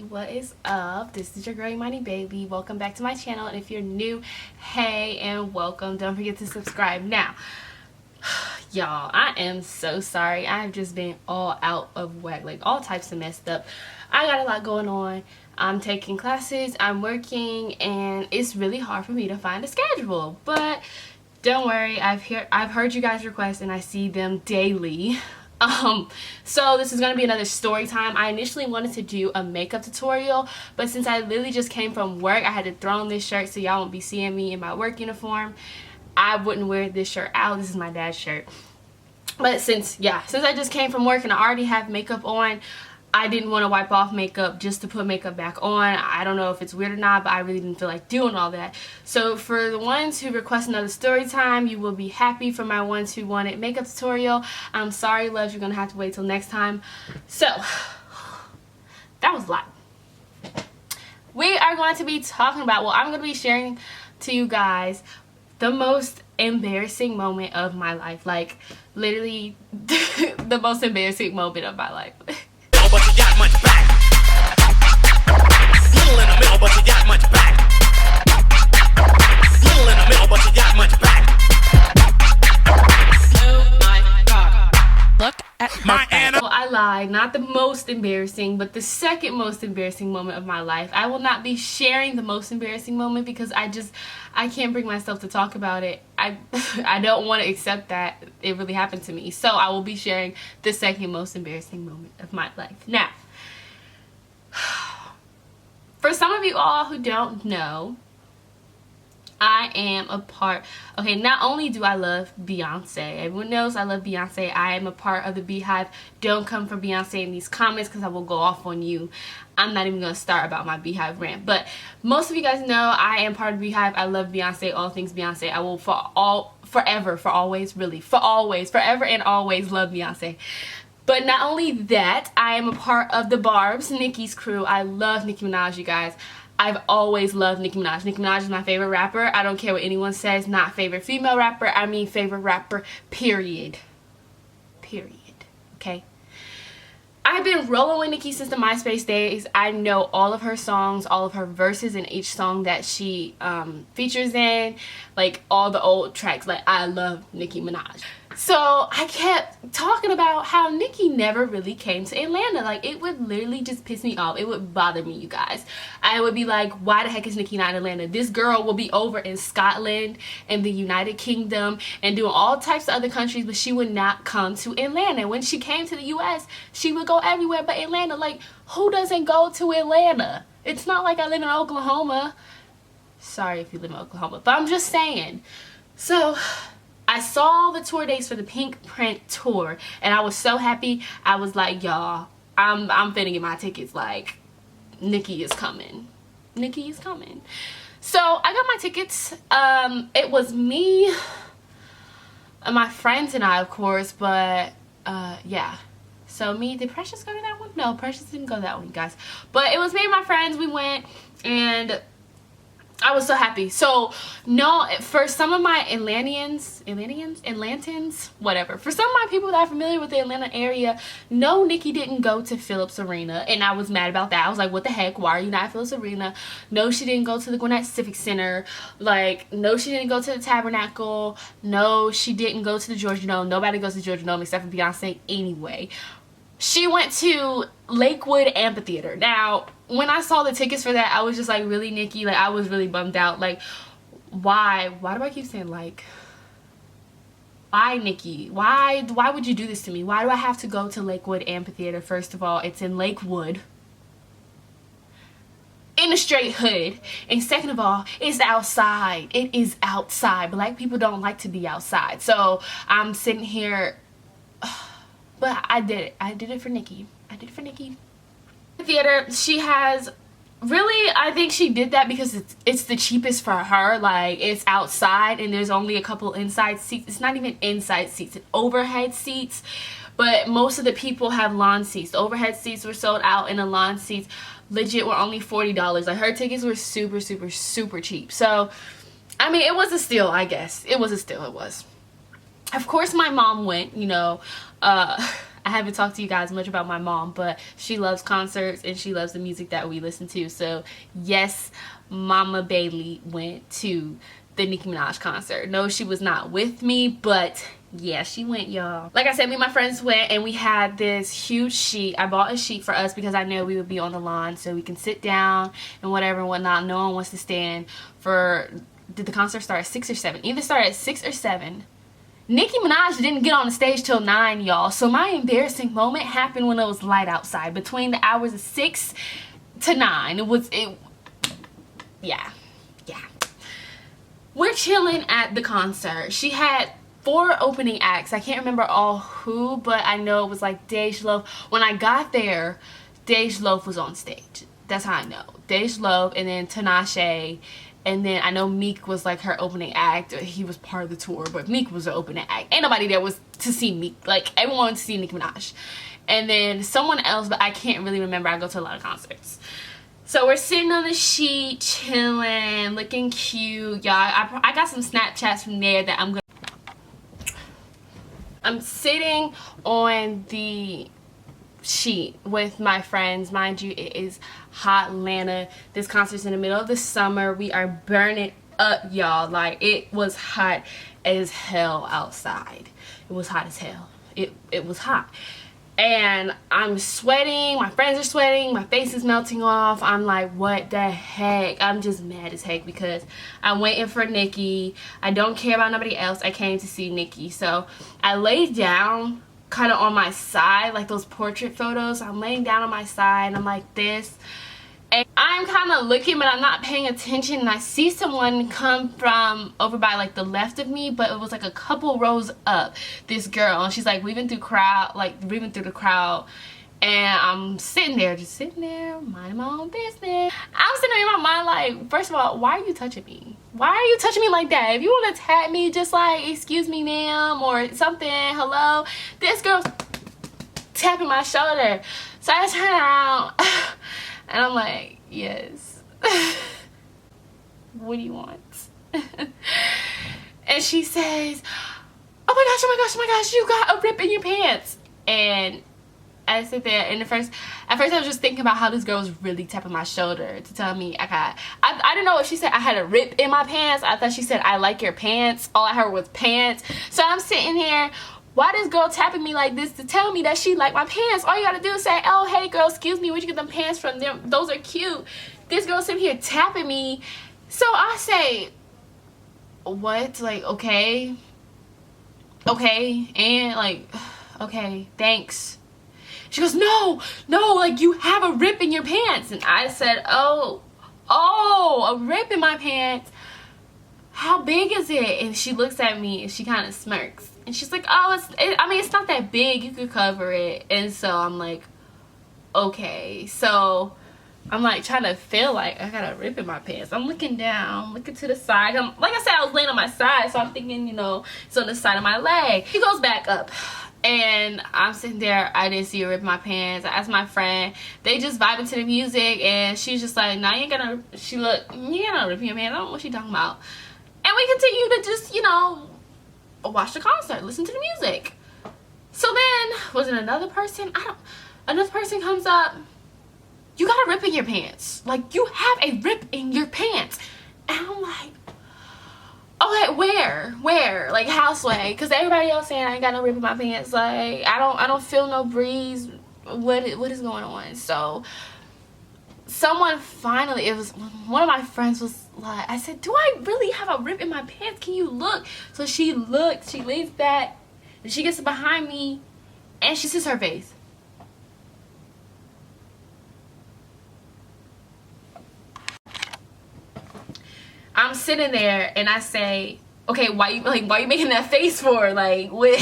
what is up? This is your girl Imani Baby. Welcome back to my channel, and if you're new, hey and welcome. Don't forget to subscribe. Now y'all, I am so sorry. I've just been all out of whack, like all types of messed up. I got a lot going on. I'm taking classes, I'm working, and it's really hard for me to find a schedule, but don't worry, I've heard you guys' requests and I see them daily. So this is going to be another story time. I initially wanted to do a makeup tutorial, but since I literally just came from work, I had to throw on this shirt so y'all won't be seeing me in my work uniform. I wouldn't wear this shirt out. This is my dad's shirt. But since I just came from work and I already have makeup on, I didn't want to wipe off makeup just to put makeup back on. I don't know if it's weird or not, but I really didn't feel like doing all that. So for the ones who request another story time, you will be happy. For my ones who wanted makeup tutorial, I'm sorry, loves, you're going to have to wait till next time. So that was a lot. We are going to be talking about, well, I'm going to be sharing to you guys the most embarrassing moment of my life. Like, literally the most embarrassing moment of my life. But you got much back. Little in the middle, but you got much back. Little in the middle, but you got much back. Oh my god. Look at my Anna. Well, I lied. Not the most embarrassing, but the second most embarrassing moment of my life. I will not be sharing the most embarrassing moment because I can't bring myself to talk about it. I don't want to accept that it really happened to me. So I will be sharing the second most embarrassing moment of my life. Now, for some of you all who don't know, I am a part, okay, not only do I love Beyonce, everyone knows I love Beyonce, I am a part of the Beehive. Don't come for Beyonce in these comments because I will go off on you. I'm not even going to start about my Beehive rant, but most of you guys know I am part of the Beehive. I love Beyonce, all things Beyonce. I will forever and always love Beyonce. But not only that, I am a part of the Barb's, Nicki's crew. I love Nicki Minaj, you guys. I've always loved Nicki Minaj. Nicki Minaj is my favorite rapper. I don't care what anyone says. Not favorite female rapper. I mean favorite rapper, period. Period. Okay? I've been rolling with Nicki since the MySpace days. I know all of her songs, all of her verses in each song that she features in. Like all the old tracks. Like, I love Nicki Minaj. So I kept talking about how Nicki never really came to Atlanta. Like, it would literally just piss me off. It would bother me, you guys. I would be like, why the heck is Nicki not in Atlanta? This girl will be over in Scotland and the United Kingdom and doing all types of other countries, but she would not come to Atlanta. When she came to the US, she would go everywhere but Atlanta. Like, who doesn't go to Atlanta? It's not like I live in Oklahoma. Sorry if you live in Oklahoma, but I'm just saying. So I saw the tour dates for the Pink Print tour and I was so happy. I was like, y'all, I'm finna get my tickets. Like, Nicki is coming. Nicki is coming. So I got my tickets. It was me and my friends and I, of course, but yeah. So did Precious go to that one? No, Precious didn't go to that one, you guys. But it was me and my friends. We went and I was so happy. So, no, for some of my Atlantans, whatever. For some of my people that are familiar with the Atlanta area, no, Nicki didn't go to Phillips Arena, and I was mad about that. I was like, what the heck? Why are you not at Phillips Arena? No, she didn't go to the Gwinnett Civic Center. Like, no, she didn't go to the Tabernacle. No, she didn't go to the Georgia Dome. Nobody goes to Georgia Dome except for Beyonce anyway. She went to Lakewood Amphitheater. Now, when I saw the tickets for that, I was just like, really, Nicki? Like, I was really bummed out. Like, why do I keep saying like? Why, Nicki? Why would you do this to me? Why do I have to go to Lakewood Amphitheater? First of all, it's in Lakewood, in a straight hood, and second of all, it's outside. It is outside. Black people don't like to be outside. So I'm sitting here. But I did it. I did it for Nicki. I did it for Nicki. Theater, she has, really, I think she did that because it's the cheapest for her. Like, it's outside and there's only a couple inside seats. It's not even inside seats. It's overhead seats. But most of the people have lawn seats. The overhead seats were sold out and the lawn seats legit were only $40. Like, her tickets were super, super, super cheap. So, I mean, it was a steal, I guess. It was a steal. It was. Of course, my mom went, you know. I haven't talked to you guys much about my mom, but she loves concerts and she loves the music that we listen to. So yes, Mama Bailey went to the Nicki Minaj concert. No, she was not with me, but yeah, she went, y'all. Like I said, me and my friends went and we had this huge sheet. I bought a sheet for us because I know we would be on the lawn so we can sit down and whatever and whatnot. No one wants to stand for, did the concert start at 6 or 7? Either start at 6 or 7. Nicki Minaj didn't get on the stage till 9, y'all. So my embarrassing moment happened when it was light outside, between the hours of 6 to 9. Yeah. We're chilling at the concert. She had 4 opening acts. I can't remember all who, but I know it was like Dej Loaf. When I got there, Dej Loaf was on stage. That's how I know. Dej Loaf, and then Tinashe, and then I know Meek was like her opening act. He was part of the tour, but Meek was the opening act. Ain't nobody there was to see Meek. Like, everyone wanted to see Nicki Minaj. And then someone else, but I can't really remember. I go to a lot of concerts. So we're sitting on the sheet, chilling, looking cute, y'all. I got some Snapchats from there that I'm sitting on the sheet with my friends. Mind you, it is hot Atlanta. This concert's in the middle of the summer. We are burning up, y'all. Like, it was hot as hell outside. It was hot as hell. It was hot. And I'm sweating, my friends are sweating, my face is melting off. I'm like, what the heck? I'm just mad as heck because I'm waiting for Nicki. I don't care about nobody else. I came to see Nicki. So I laid down kind of on my side, like those portrait photos. I'm laying down on my side and I'm like this. And I'm kind of looking, but I'm not paying attention, and I see someone come from over by like the left of me, but it was like a couple rows up, this girl, and she's like weaving through the crowd, and I'm sitting there, just sitting there, minding my own business. I'm sitting there in my mind like, first of all, why are you touching me? Why are you touching me like that? If you want to tap me, just like, excuse me, ma'am, or something, hello. This girl's tapping my shoulder. So I turn around and I'm like, yes. What do you want? And she says, oh my gosh, oh my gosh, oh my gosh, you got a rip in your pants. And I sit there, and at first I was just thinking about how this girl was really tapping my shoulder to tell me I didn't know what she said. I had a rip in my pants. I thought she said, I like your pants. All I heard was pants. So I'm sitting here, why this girl tapping me like this to tell me that she like my pants? All you gotta do is say, oh, hey girl, excuse me, where'd you get them pants from? Those are cute. This girl sitting here tapping me. So I say, what? Like, okay, and like, okay, thanks. She goes, no, like you have a rip in your pants. And I said, oh, a rip in my pants. How big is it? And she looks at me and she kind of smirks. And she's like, oh, it's not that big. You could cover it. And so I'm like, okay. So I'm like trying to feel like I got a rip in my pants. I'm looking down, looking to the side. Like I said, I was laying on my side. So I'm thinking, it's on the side of my leg. He goes back up. And I'm sitting there, I didn't see a rip in my pants. I asked my friend, they just vibing to the music, and she's just like, nah, you ain't gonna, you ain't gonna rip in your pants. I don't know what she talking about. And we continue to just, watch the concert, listen to the music. So then, was it another person? Another person comes up, you got a rip in your pants. Like, you have a rip in your pants. And I'm like, okay, where? Like, houseway, because everybody else saying I ain't got no rip in my pants. Like, I don't feel no breeze. What is going on? So someone finally, it was one of my friends, was like, I said, do I really have a rip in my pants? Can you look? So she looks, she leans back, and she gets behind me, and she sees her face. I'm sitting there and I say, okay, why you making that face for? Like, what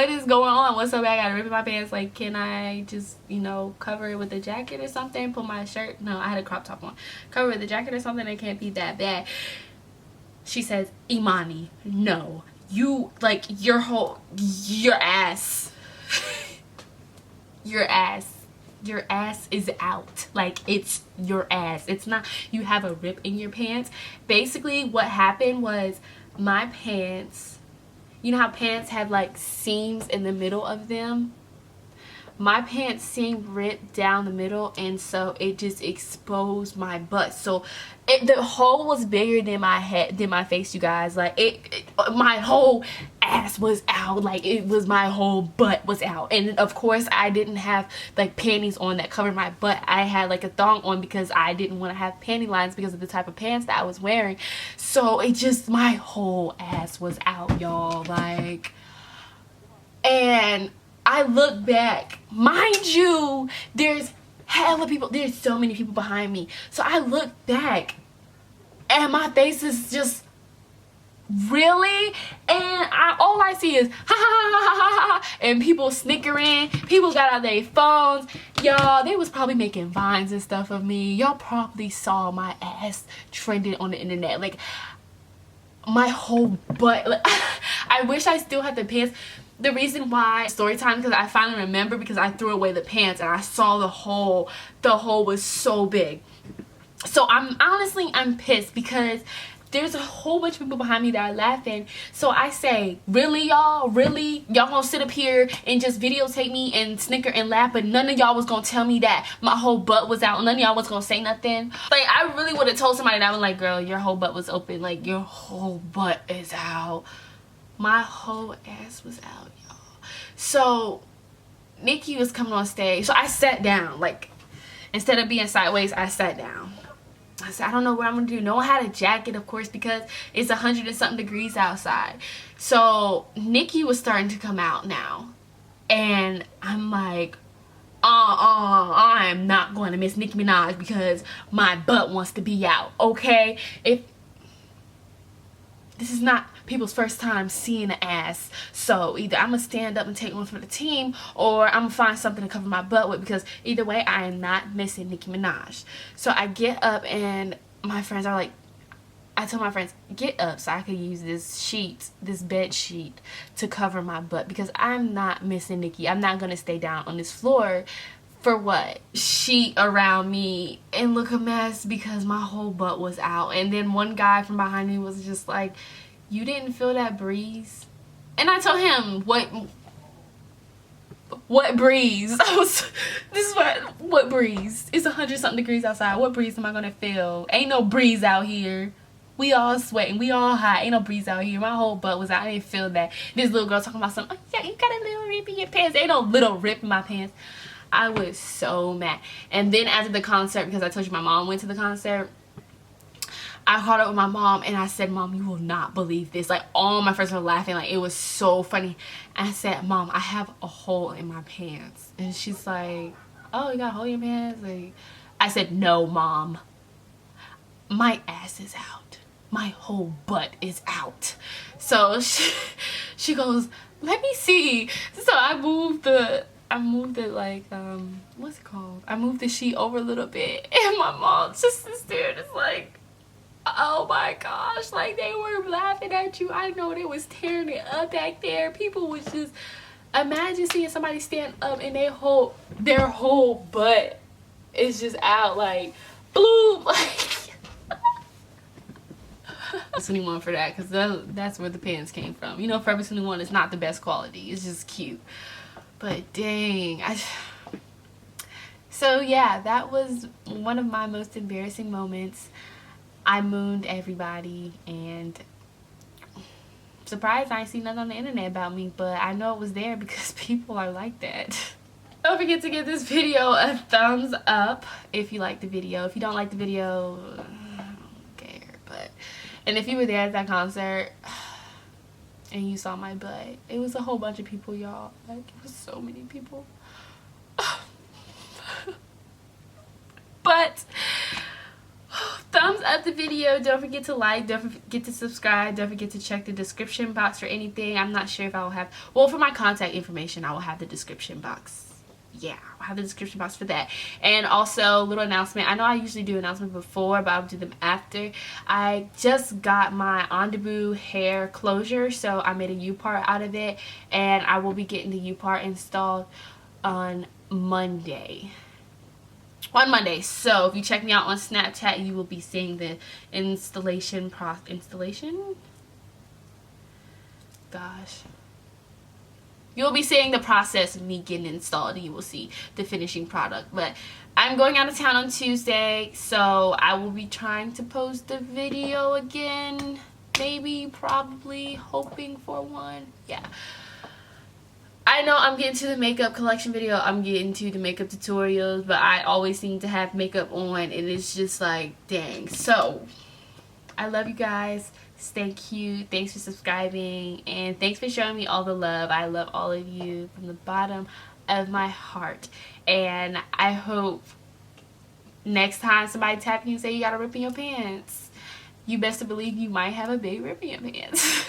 is going on? What's so bad? I got a rip in my pants. Like, can I just, cover it with a jacket or something? Put my shirt, no, I had a crop top on. Cover it with a jacket or something. It can't be that bad. She says, Imani, no, you, like, your ass, your ass is out. Like, it's your ass. It's not, you have a rip in your pants. Basically, what happened was my pants, you know how pants have like seams in the middle of them? my pants seemed ripped down the middle, and so it just exposed my butt. So the hole was bigger than my head, than my face, you guys. Like my whole ass was out. Like it was, my whole butt was out. And of course I didn't have like panties on that covered my butt. I had like a thong on because I didn't want to have panty lines because of the type of pants that I was wearing. So it just, my whole ass was out, y'all. Like, and I look back, mind you, there's hella people, there's so many people behind me. So I look back and my face is just, really? And all I see is ha ha ha ha ha ha, and people snickering. People got out their phones. Y'all, they was probably making vines and stuff of me. Y'all probably saw my ass trending on the internet. Like my whole butt. Like, I wish I still had the pants. The reason why story time, because I finally remember, because I threw away the pants and I saw the hole. The hole was so big. So I'm pissed because there's a whole bunch of people behind me that are laughing. So I say, really, y'all? Really? Y'all gonna sit up here and just videotape me and snicker and laugh, but none of y'all was gonna tell me that my whole butt was out? None of y'all was gonna say nothing? Like, I really would have told somebody that. I was like, girl, your whole butt was open. Like, your whole butt is out. My whole ass was out, y'all. So Nikki was coming on stage. So I sat down. Like, instead of being sideways, I sat down. I said, I don't know what I'm gonna do. No one had a jacket, of course, because it's 100 and something degrees outside. So Nikki was starting to come out now, and I'm like, I'm not going to miss Nicki Minaj because my butt wants to be out. Okay, if this is not people's first time seeing an ass, so either I'm gonna stand up and take one for the team, or I'm gonna find something to cover my butt with, because either way I am not missing Nicki Minaj. So I get up, and my friends are like, I told my friends, get up so I can use this sheet, this bed sheet, to cover my butt, because I'm not missing Nicki. I'm not gonna stay down on this floor for what? Sheet around me and look a mess because my whole butt was out. And then one guy from behind me was just like, you didn't feel that breeze? And I told him, what breeze? What breeze? It's 100 something degrees outside. What breeze am I gonna feel? Ain't no breeze out here. We all sweating, we all hot. Ain't no breeze out here. My whole butt was out. I didn't feel that. This little girl talking about something, oh yeah, you got a little rip in your pants. Ain't no little rip in my pants. I was so mad. And then after the concert, because I told you my mom went to the concert, I caught up with my mom and I said, Mom, you will not believe this. Like, all my friends were laughing. Like, it was so funny. And I said, Mom, I have a hole in my pants. And she's like, oh, you got a hole in your pants? Like, I said, no, Mom. My ass is out. My whole butt is out. So she goes, let me see. So I moved it like, what's it called? I moved the sheet over a little bit, and my mom just sits there just like, oh my gosh, like, they were laughing at you. I know they was tearing it up back there. People was just, imagine seeing somebody stand up and their whole butt is just out, like, bloop, like. Forever 21 for that, because that's where the pants came from. You know, Forever 21 is not the best quality. It's just cute. But dang, so yeah, that was one of my most embarrassing moments. I mooned everybody, and surprised I ain't seen nothing on the internet about me, but I know it was there because people are like that. Don't forget to give this video a thumbs up if you like the video. If you don't like the video, I don't care. But, and if you were there at that concert and you saw my butt, it was a whole bunch of people, y'all. Like, it was so many people. But thumbs up the video. Don't forget to like, don't forget to subscribe, don't forget to check the description box for anything. I'm not sure if I will have, well, for my contact information I will have the description box. Yeah, I'll have the description box for that. And also, little announcement, I know I usually do announcements before, but I'll do them after. I just got my on debut hair closure, so I made a U-part out of it, and I will be getting the U-part installed on Monday. So if you check me out on Snapchat, you will be seeing the installation. Gosh, you'll be seeing the process of me getting installed, and you will see the finishing product. But I'm going out of town on Tuesday, so I will be trying to post the video again. Maybe, probably, hoping for one. Yeah. I know I'm getting to the makeup collection video, I'm getting to the makeup tutorials, but I always seem to have makeup on, and it's just like, dang. So, I love you guys. Stay cute. Thanks for subscribing, and thanks for showing me all the love. I love all of you from the bottom of my heart, and I hope next time somebody tap you and say you got a rip in your pants, you best to believe you might have a big rip in your pants.